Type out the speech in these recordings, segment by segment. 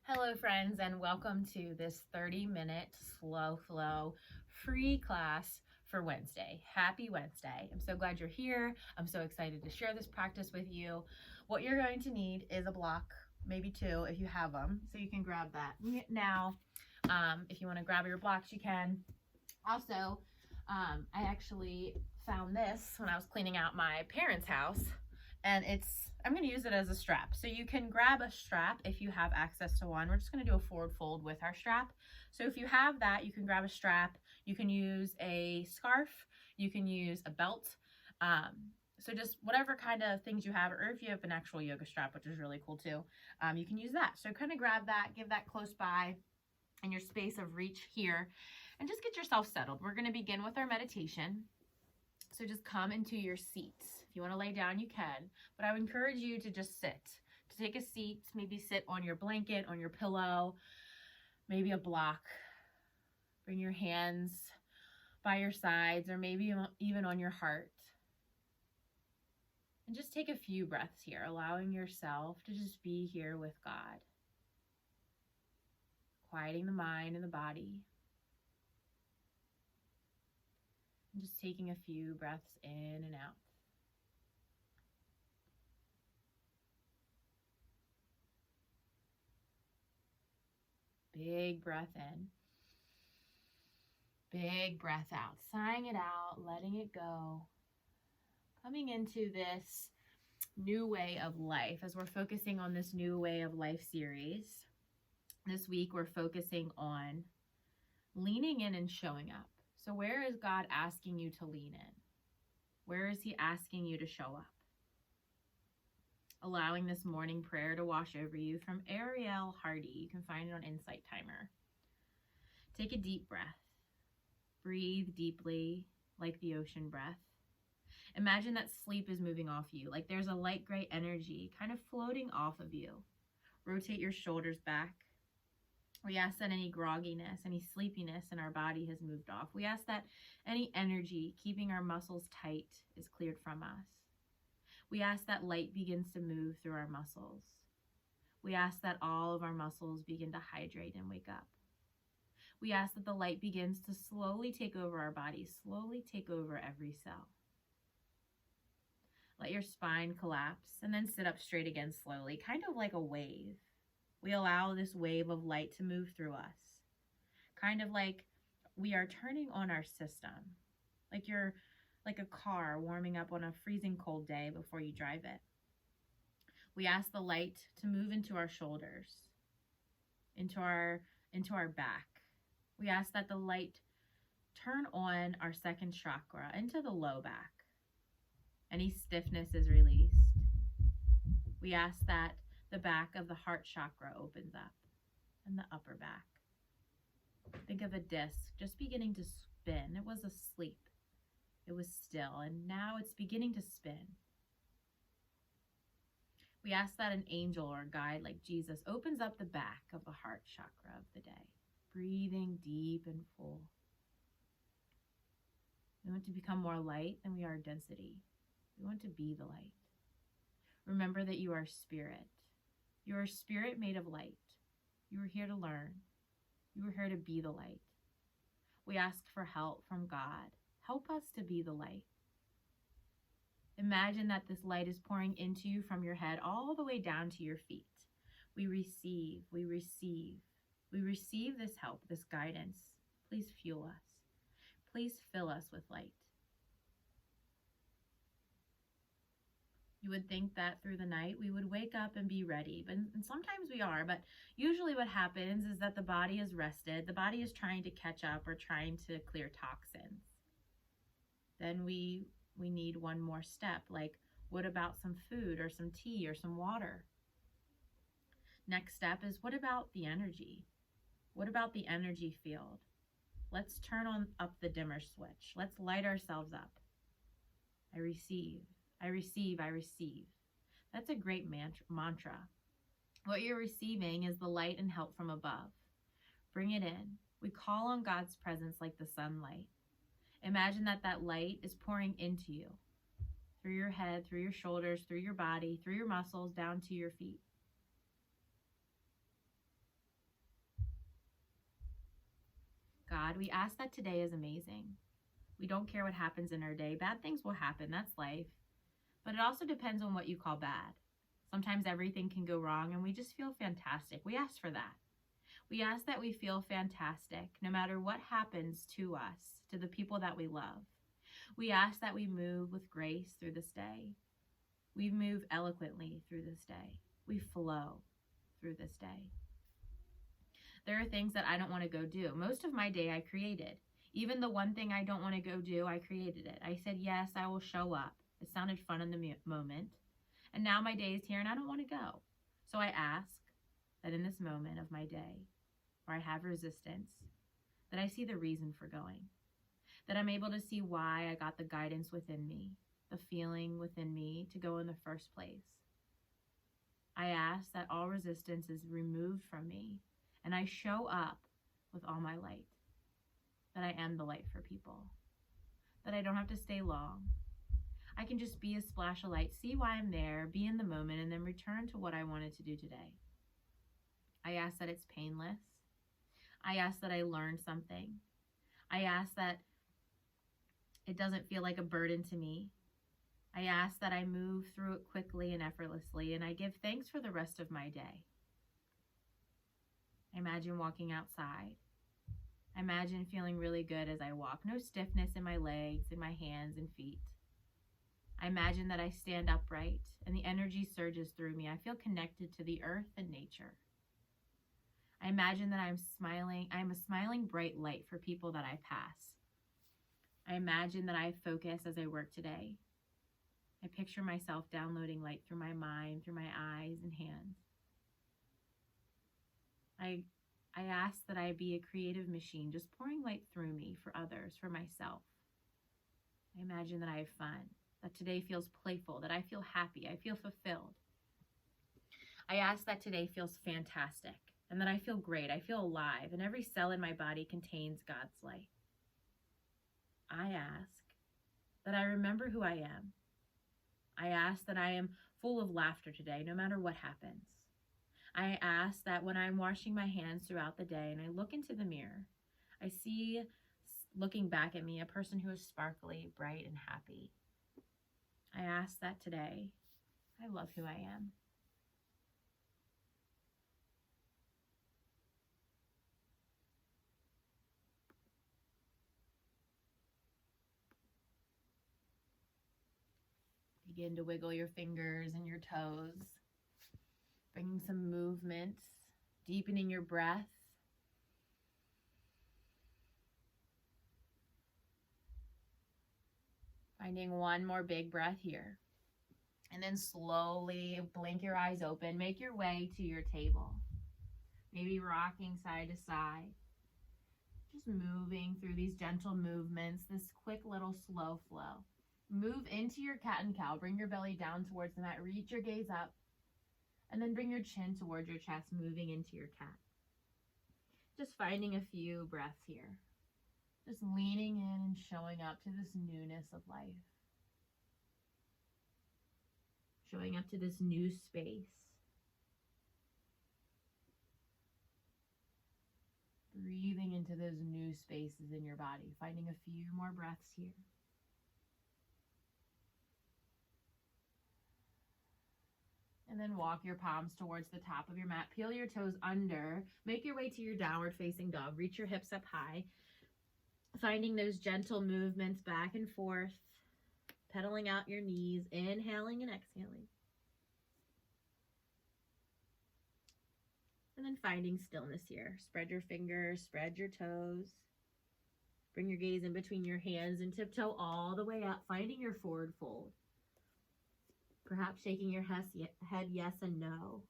Hello friends, and welcome to this 30-minute slow flow free class for Wednesday. Happy Wednesday. I'm so glad you're here. I'm so excited to share this practice with you. What you're going to need is a block, maybe two if you have them, so you can grab that now. If you want to grab your blocks, you can. Also, I actually found this when I was cleaning out my parents' house, and I'm going to use it as a strap. So you can grab a strap if you have access to one. We're just going to do a forward fold with our strap. So if you have that, you can grab a strap. You can use a scarf. You can use a belt. So just whatever kind of things you have, or if you have an actual yoga strap, which is really cool too, you can use that. So kind of grab that, give that close by in your space of reach here, and just get yourself settled. We're going to begin with our meditation. So just come into your seats. If you want to lay down, you can, but I would encourage you to just sit, to take a seat, maybe sit on your blanket, on your pillow, maybe a block. Bring your hands by your sides, or maybe even on your heart. And just take a few breaths here, allowing yourself to just be here with God. Quieting the mind and the body. And just taking a few breaths in and out. Big breath in. Big breath out. Sighing it out, letting it go. Coming into this new way of life as we're focusing on this new way of life series. This week we're focusing on leaning in and showing up. So where is God asking you to lean in? Where is He asking you to show up? Allowing this morning prayer to wash over you from Ariel Hardy. You can find it on Insight Timer. Take a deep breath. Breathe deeply like the ocean breath. Imagine that sleep is moving off you, like there's a light gray energy kind of floating off of you. Rotate your shoulders back. We ask that any grogginess, any sleepiness in our body has moved off. We ask that any energy keeping our muscles tight is cleared from us. We ask that light begins to move through our muscles. We ask that all of our muscles begin to hydrate and wake up. We ask that the light begins to slowly take over our body, slowly take over every cell. Let your spine collapse and then sit up straight again slowly, kind of like a wave. We allow this wave of light to move through us, kind of like we are turning on our system, like you're like a car warming up on a freezing cold day before you drive it. We ask the light to move into our shoulders, into our back. We ask that the light turn on our second chakra, into the low back. Any stiffness is released. We ask that the back of the heart chakra opens up, and the upper back. Think of a disc just beginning to spin. It was asleep. It was still, and now it's beginning to spin. We ask that an angel or a guide like Jesus opens up the back of the heart chakra of the day, breathing deep and full. We want to become more light than we are density. We want to be the light. Remember that you are spirit. You are a spirit made of light. You are here to learn. You are here to be the light. We ask for help from God. Help us to be the light. Imagine that this light is pouring into you from your head all the way down to your feet. We receive this help, this guidance. Please fuel us. Please fill us with light. You would think that through the night we would wake up and be ready, and sometimes we are, but usually what happens is that the body is rested, the body is trying to catch up or trying to clear toxins. Then we need one more step, like what about some food or some tea or some water? Next step is what about the energy? What about the energy field? Let's turn on up the dimmer switch. Let's light ourselves up. I receive. I receive, I receive. That's a great mantra. What you're receiving is the light and help from above. Bring it in. We call on God's presence like the sunlight. Imagine that light is pouring into you, through your head, through your shoulders, through your body, through your muscles, down to your feet. God, we ask that today is amazing. We don't care what happens in our day. Bad things will happen. That's life. But it also depends on what you call bad. Sometimes everything can go wrong and we just feel fantastic. We ask for that. We ask that we feel fantastic no matter what happens to us, to the people that we love. We ask that we move with grace through this day. We move eloquently through this day. We flow through this day. There are things that I don't want to go do. Most of my day I created. Even the one thing I don't want to go do, I created it. I said, yes, I will show up. It sounded fun in the moment. And now my day is here and I don't want to go. So I ask that in this moment of my day, where I have resistance, that I see the reason for going. That I'm able to see why I got the guidance within me, the feeling within me to go in the first place. I ask that all resistance is removed from me and I show up with all my light. That I am the light for people. That I don't have to stay long. I can just be a splash of light, see why I'm there, be in the moment, and then return to what I wanted to do today. I ask that it's painless. I ask that I learn something. I ask that it doesn't feel like a burden to me. I ask that I move through it quickly and effortlessly, and I give thanks for the rest of my day. I imagine walking outside. I imagine feeling really good as I walk. No stiffness in my legs, in my hands and feet. I imagine that I stand upright and the energy surges through me. I feel connected to the earth and nature. I imagine that I'm a smiling bright light for people that I pass. I imagine that I focus as I work today. I picture myself downloading light through my mind, through my eyes and hands. I ask that I be a creative machine, just pouring light through me for others, for myself. I imagine that I have fun, that today feels playful, that I feel happy, I feel fulfilled. I ask that today feels fantastic and that I feel great, I feel alive, and every cell in my body contains God's light. I ask that I remember who I am. I ask that I am full of laughter today, no matter what happens. I ask that when I'm washing my hands throughout the day and I look into the mirror, I see looking back at me a person who is sparkly, bright, and happy. I ask that today I love who I am. Begin to wiggle your fingers and your toes, bringing some movement, deepening your breath. Finding one more big breath here. And then slowly blink your eyes open. Make your way to your table. Maybe rocking side to side. Just moving through these gentle movements, this quick little slow flow. Move into your cat and cow. Bring your belly down towards the mat. Reach your gaze up. And then bring your chin towards your chest, moving into your cat. Just finding a few breaths here. Just leaning in and showing up to this newness of life. Showing up to this new space. Breathing into those new spaces in your body. Finding a few more breaths here. And then walk your palms towards the top of your mat. Peel your toes under. Make your way to your downward facing dog. Reach your hips up high. Finding those gentle movements back and forth. Pedaling out your knees. Inhaling and exhaling. And then finding stillness here. Spread your fingers. Spread your toes. Bring your gaze in between your hands and tiptoe all the way up. Finding your forward fold. Perhaps shaking your head yes and no.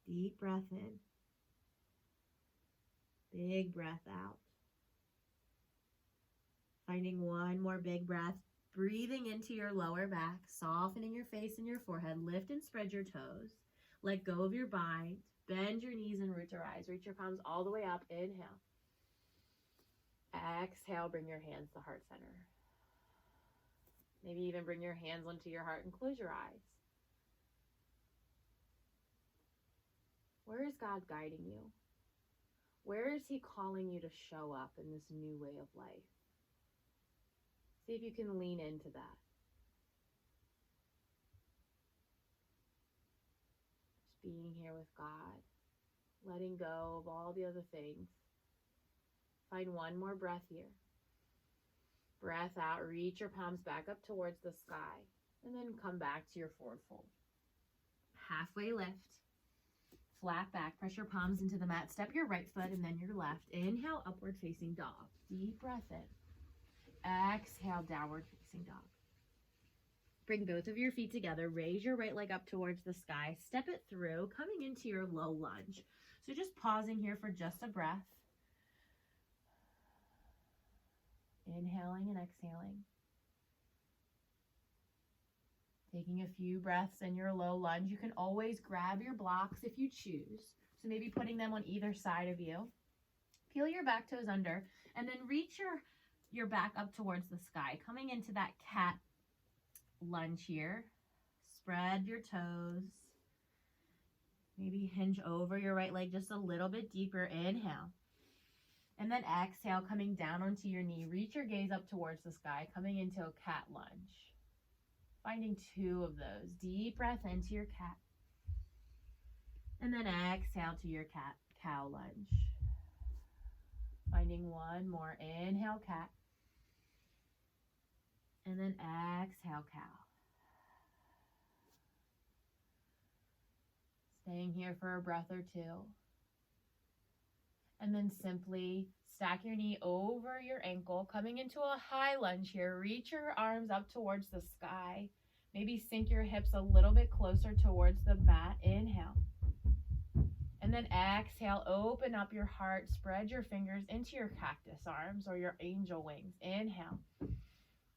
Deep breath in. Big breath out. Finding one more big breath. Breathing into your lower back. Softening your face and your forehead. Lift and spread your toes. Let go of your bind. Bend your knees and root your eyes. Reach your palms all the way up. Inhale. Exhale. Bring your hands to heart center. Maybe even bring your hands onto your heart and close your eyes. Where is God guiding you? Where is He calling you to show up in this new way of life? See if you can lean into that. Just being here with God, letting go of all the other things. Find one more breath here. Breath out, reach your palms back up towards the sky, and then come back to your forward fold. Halfway lift. Flat back, press your palms into the mat. Step your right foot and then your left. Inhale, upward facing dog. Deep breath in. Exhale, downward facing dog. Bring both of your feet together. Raise your right leg up towards the sky. Step it through, coming into your low lunge. So just pausing here for just a breath. Inhaling and exhaling. Taking a few breaths in your low lunge. You can always grab your blocks if you choose. So maybe putting them on either side of you. Peel your back toes under and then reach your back up towards the sky. Coming into that cat lunge here. Spread your toes. Maybe hinge over your right leg just a little bit deeper. Inhale. And then exhale, coming down onto your knee. Reach your gaze up towards the sky, coming into a cat lunge. Finding 2 of those. Deep breath into your cat. And then exhale to your cow lunge. Finding 1 more. Inhale, cat. And then exhale, cow. Staying here for a breath or 2. And then simply stack your knee over your ankle, coming into a high lunge here. Reach your arms up towards the sky. Maybe sink your hips a little bit closer towards the mat. Inhale. And then exhale, open up your heart. Spread your fingers into your cactus arms or your angel wings. Inhale.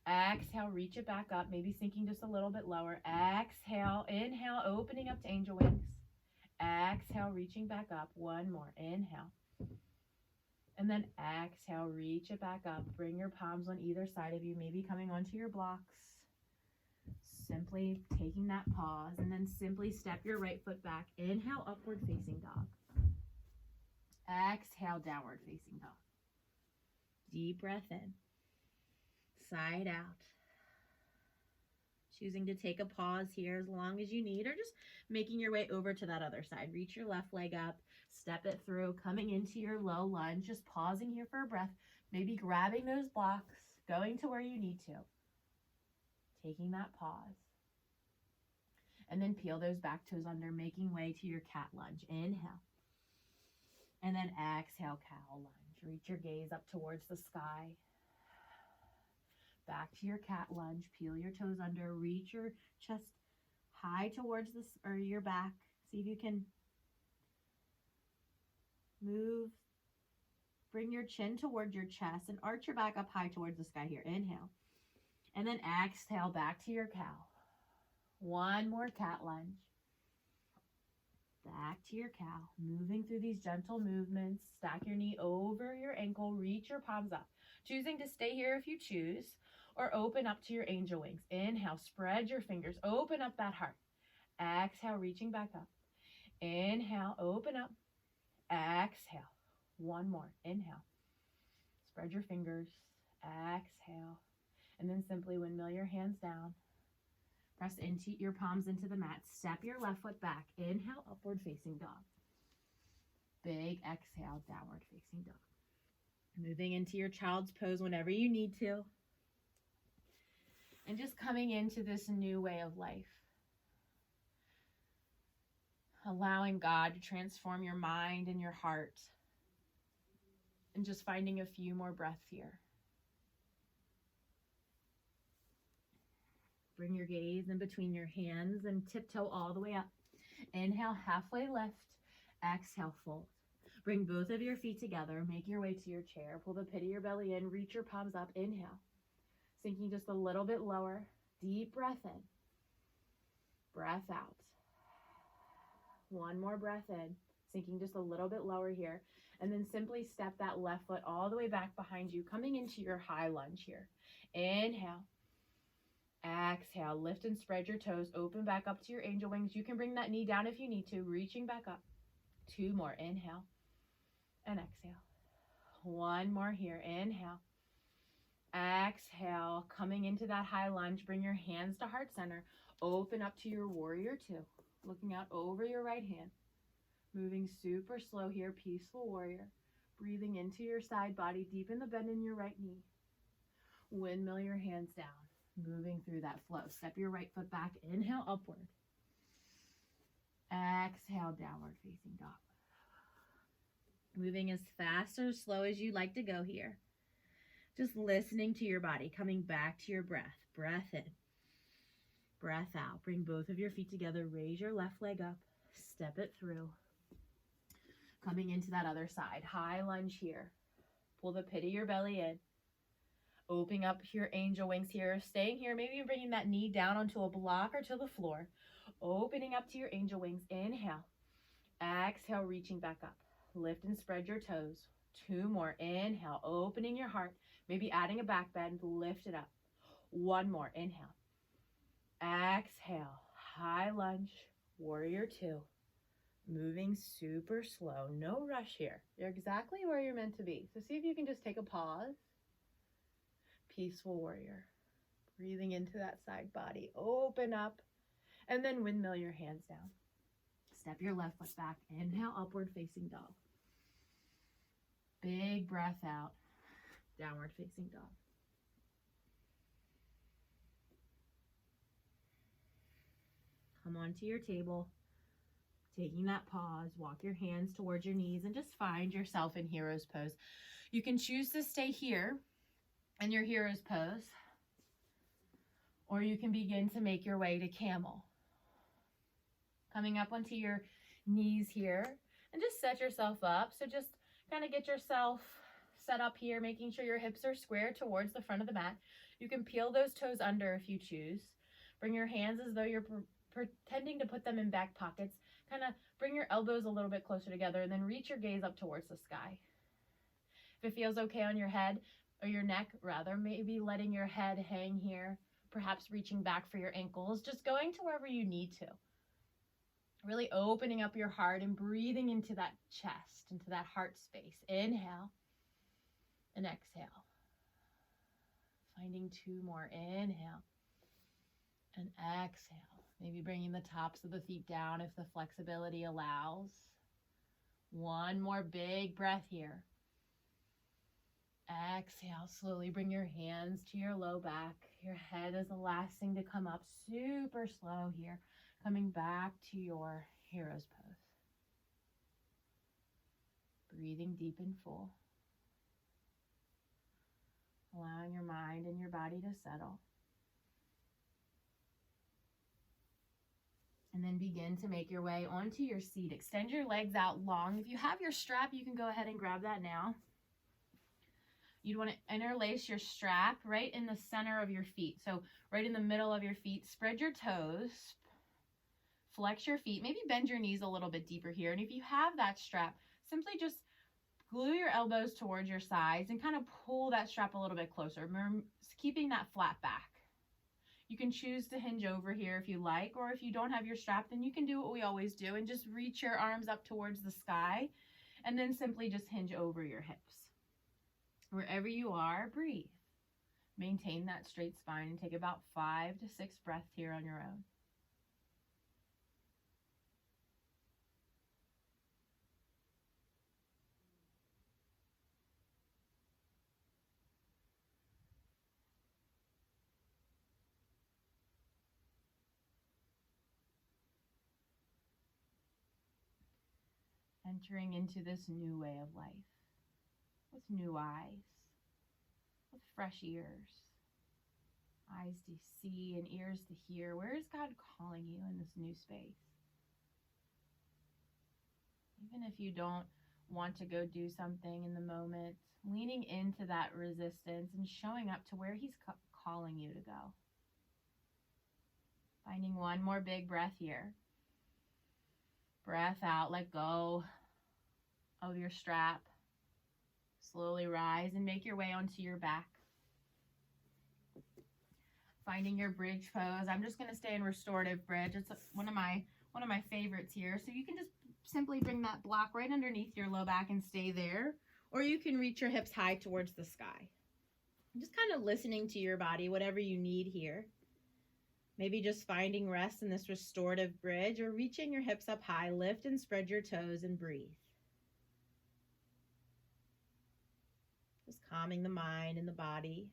Exhale, reach it back up, maybe sinking just a little bit lower. Exhale, inhale, opening up to angel wings. Exhale, reaching back up. 1 more. Inhale. And then exhale, reach it back up. Bring your palms on either side of you, maybe coming onto your blocks. Simply taking that pause, and then simply step your right foot back. Inhale, upward facing dog. Exhale, downward facing dog. Deep breath in. Side out. Choosing to take a pause here as long as you need, or just making your way over to that other side. Reach your left leg up, step it through, coming into your low lunge, just pausing here for a breath, maybe grabbing those blocks, going to where you need to. Taking that pause. And then peel those back toes under, making way to your cat lunge. Inhale. And then exhale, cow lunge. Reach your gaze up towards the sky. Back to your cat lunge. Peel your toes under. Reach your chest high towards your back. See if you can move. Bring your chin towards your chest and arch your back up high towards the sky here. Inhale. And then exhale back to your cow. 1 more cat lunge. Back to your cow. Moving through these gentle movements. Stack your knee over your ankle. Reach your palms up. Choosing to stay here if you choose, or open up to your angel wings. Inhale, spread your fingers. Open up that heart. Exhale, reaching back up. Inhale, open up. Exhale. 1 more. Inhale. Spread your fingers. Exhale. And then simply windmill your hands down. Press into your palms into the mat. Step your left foot back. Inhale, upward facing dog. Big exhale, downward facing dog. Moving into your child's pose whenever you need to. And just coming into this new way of life. Allowing God to transform your mind and your heart. And just finding a few more breaths here. Bring your gaze in between your hands and tiptoe all the way up. Inhale, halfway lift. Exhale, fold. Bring both of your feet together. Make your way to your chair. Pull the pit of your belly in. Reach your palms up. Inhale. Sinking just a little bit lower. Deep breath in. Breath out. 1 more breath in. Sinking just a little bit lower here. And then simply step that left foot all the way back behind you, coming into your high lunge here. Inhale. Exhale, lift and spread your toes, open back up to your angel wings. You can bring that knee down if you need to, reaching back up. 2 more. Inhale and exhale. 1 more here. Inhale. Exhale. Coming into that high lunge, bring your hands to heart center. Open up to your warrior 2. Looking out over your right hand. Moving super slow here, peaceful warrior. Breathing into your side body, deepen the bend in your right knee. Windmill your hands down. Moving through that flow. Step your right foot back. Inhale, upward. Exhale, downward facing dog. Moving as fast or slow as you like to go here. Just listening to your body, coming back to your breath. Breath in. Breath out. Bring both of your feet together. Raise your left leg up. Step it through. Coming into that other side. High lunge here. Pull the pit of your belly in. Opening up your angel wings here. Staying here. Maybe you're bringing that knee down onto a block or to the floor. Opening up to your angel wings. Inhale. Exhale, reaching back up. Lift and spread your toes. 2 more. Inhale. Opening your heart. Maybe adding a back bend. Lift it up. 1 more. Inhale. Exhale. High lunge. Warrior 2. Moving super slow. No rush here. You're exactly where you're meant to be. So see if you can just take a pause. Peaceful warrior. Breathing into that side body. Open up. And then windmill your hands down. Step your left foot back. Inhale, upward facing dog. Big breath out. Downward facing dog. Come onto your table. Taking that pause, walk your hands towards your knees and just find yourself in hero's pose. You can choose to stay here in your hero's pose, or you can begin to make your way to camel. Coming up onto your knees here and just set yourself up. So just kind of get yourself set up here, making sure your hips are square towards the front of the mat. You can peel those toes under if you choose. Bring your hands as though you're pretending to put them in back pockets. Kind of bring your elbows a little bit closer together and then reach your gaze up towards the sky. If it feels okay on your head or your neck, rather, maybe letting your head hang here, perhaps reaching back for your ankles, just going to wherever you need to. Really opening up your heart and breathing into that chest, into that heart space. Inhale and exhale. Finding 2 more. Inhale and exhale. Maybe bringing the tops of the feet down if the flexibility allows. 1 more big breath here. Exhale. Slowly bring your hands to your low back. Your head is the last thing to come up. Super slow here. Coming back to your hero's pose. Breathing deep and full. Allowing your mind and your body to settle. And then begin to make your way onto your seat. Extend your legs out long. If you have your strap, you can go ahead and grab that now. You'd want to interlace your strap right in the center of your feet. So right in the middle of your feet. Spread your toes. Flex your feet. Maybe bend your knees a little bit deeper here. And if you have that strap, simply just glue your elbows towards your sides and kind of pull that strap a little bit closer, keeping that flat back. You can choose to hinge over here if you like, or if you don't have your strap, then you can do what we always do and just reach your arms up towards the sky and then simply just hinge over your hips. Wherever you are, breathe. Maintain that straight spine and take about 5 to 6 breaths here on your own. Entering into this new way of life with new eyes, with fresh ears, eyes to see and ears to hear. Where is God calling you in this new space? Even if you don't want to go do something in the moment, leaning into that resistance and showing up to where He's calling you to go. Finding 1 more big breath here. Breath out, let go of your strap. Slowly rise and make your way onto your back. Finding your bridge pose. I'm just going to stay in restorative bridge. It's one of my favorites here. So you can just simply bring that block right underneath your low back and stay there. Or you can reach your hips high towards the sky. Just kind of listening to your body, whatever you need here. Maybe just finding rest in this restorative bridge, or reaching your hips up high, lift and spread your toes and breathe. Just calming the mind and the body.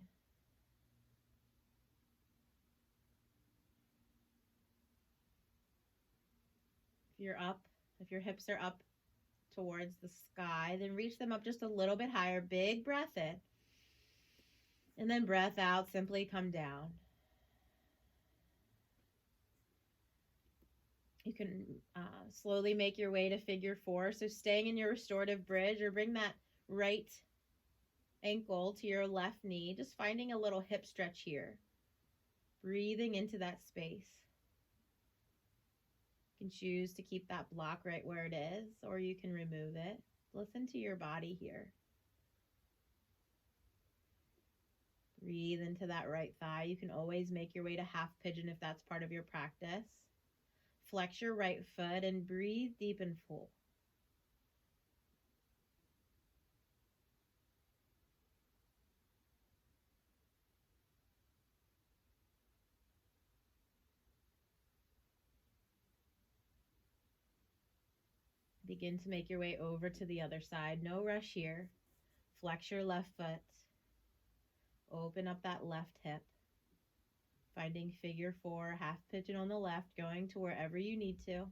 If your hips are up towards the sky, then reach them up just a little bit higher. Big breath in. And then breath out, simply come down. You can slowly make your way to figure four. So staying in your restorative bridge, or bring that right ankle to your left knee, just finding a little hip stretch here. Breathing into that space. You can choose to keep that block right where it is, or you can remove it. Listen to your body here. Breathe into that right thigh. You can always make your way to half pigeon if that's part of your practice. Flex your right foot and breathe deep and full. Begin to make your way over to the other side. No rush here. Flex your left foot. Open up that left hip. Finding figure four, half pigeon on the left, going to wherever you need to.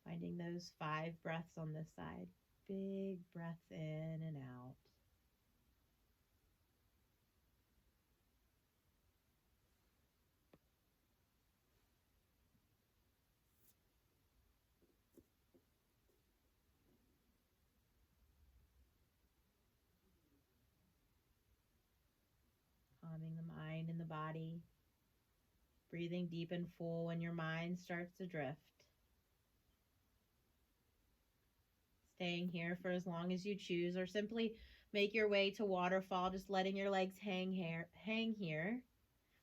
Finding those 5 breaths on this side. Big breaths in and out. Calming the mind and the body. Breathing deep and full when your mind starts to drift. Staying here for as long as you choose, or simply make your way to waterfall, just letting your legs hang here.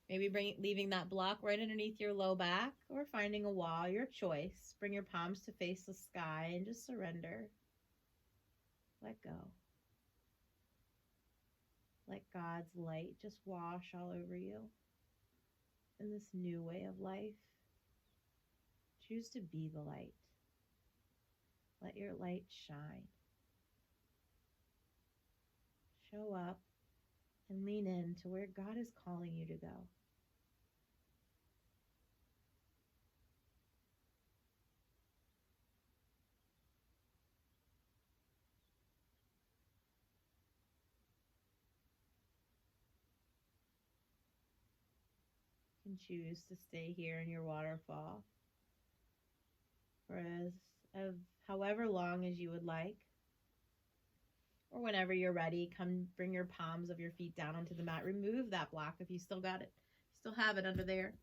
Maybe leaving that block right underneath your low back, or finding a wall, your choice. Bring your palms to face the sky and just surrender. Let go. Let God's light just wash all over you in this new way of life. Choose to be the light. Let your light shine. Show up and lean in to where God is calling you to go. You can choose to stay here in your waterfall for however long as you would like. Or whenever you're ready, come bring your palms of your feet down onto the mat. Remove that block if you still got it. Still have it under there.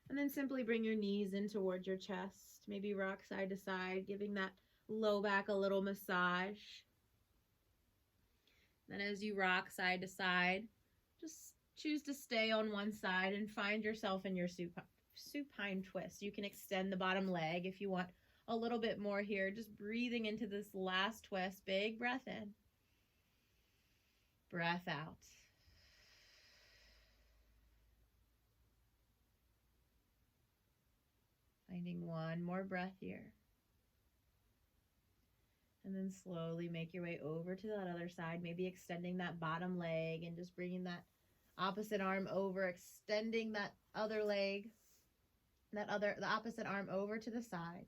And then simply bring your knees in towards your chest. Maybe rock side to side, giving that low back a little massage. Then as you rock side to side, just choose to stay on one side and find yourself in your supine twist. You can extend the bottom leg if you want a little bit more here. Just breathing into this last twist. Big breath in. Breath out. Finding one more breath here. And then slowly make your way over to that other side, maybe extending that bottom leg and just bringing that opposite arm over, extending that other leg, the opposite arm over to the side.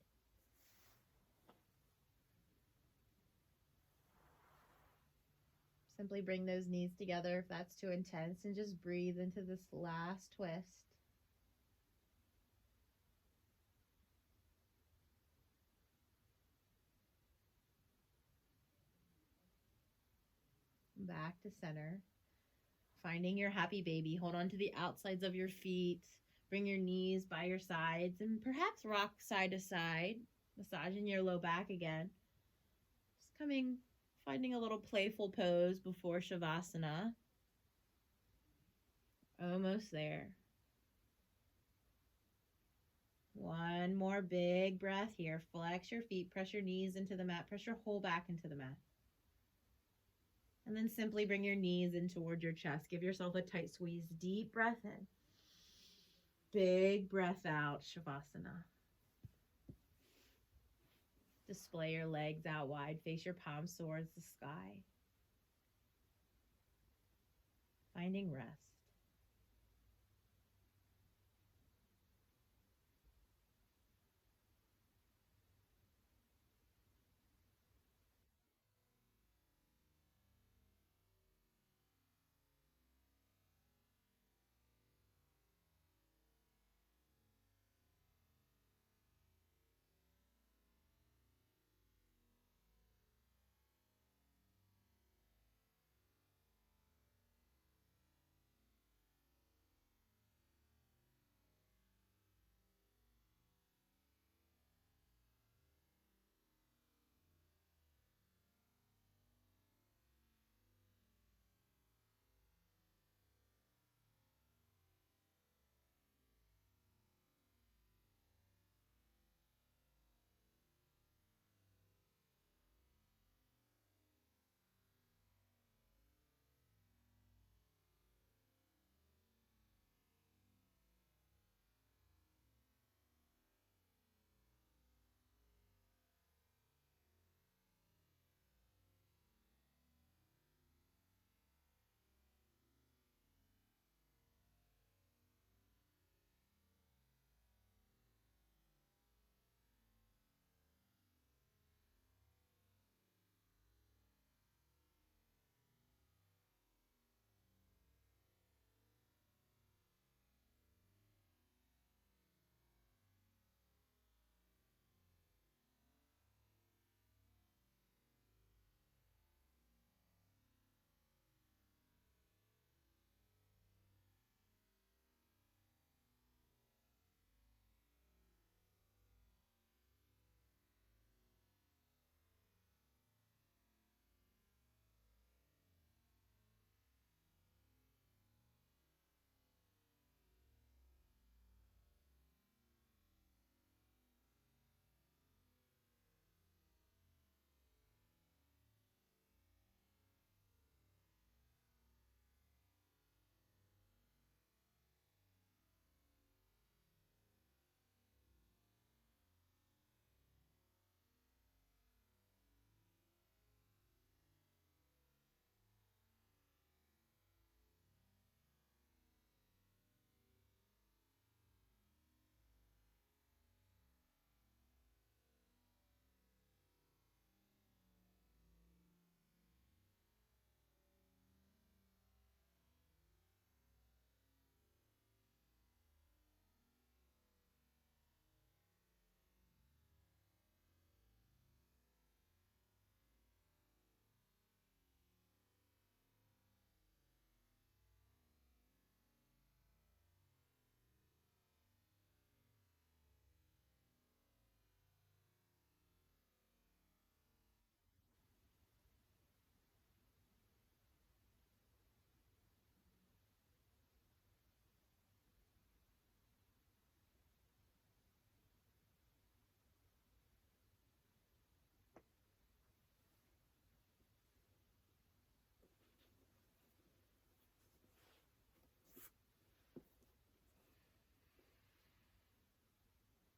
Simply bring those knees together if that's too intense, and just breathe into this last twist. Back to center. Finding your happy baby. Hold on to the outsides of your feet. Bring your knees by your sides and perhaps rock side to side, massaging your low back again. Just finding a little playful pose before Shavasana. Almost there. more big breath here. Flex your feet, press your knees into the mat, press your whole back into the mat. And then simply bring your knees in toward your chest. Give yourself a tight squeeze. Deep breath in. Big breath out, Shavasana. Display your legs out wide. Face your palms towards the sky. Finding rest.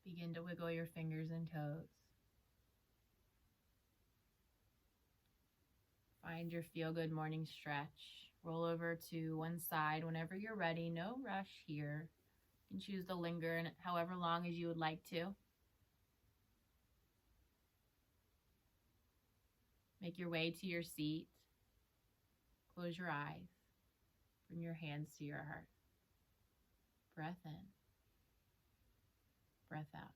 Begin to wiggle your fingers and toes. Find your feel-good morning stretch. Roll over to one side whenever you're ready. No rush here. You can choose to linger in however long as you would like to. Make your way to your seat. Close your eyes. Bring your hands to your heart. Breath in. Breath out.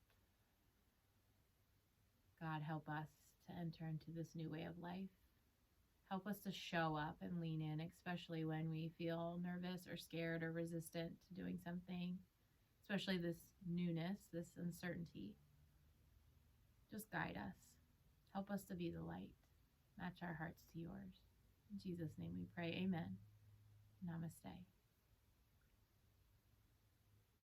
God, help us to enter into this new way of life. Help us to show up and lean in, especially when we feel nervous or scared or resistant to doing something, especially this newness, this uncertainty. Just guide us. Help us to be the light. Match our hearts to yours. In Jesus' name we pray, amen. Namaste.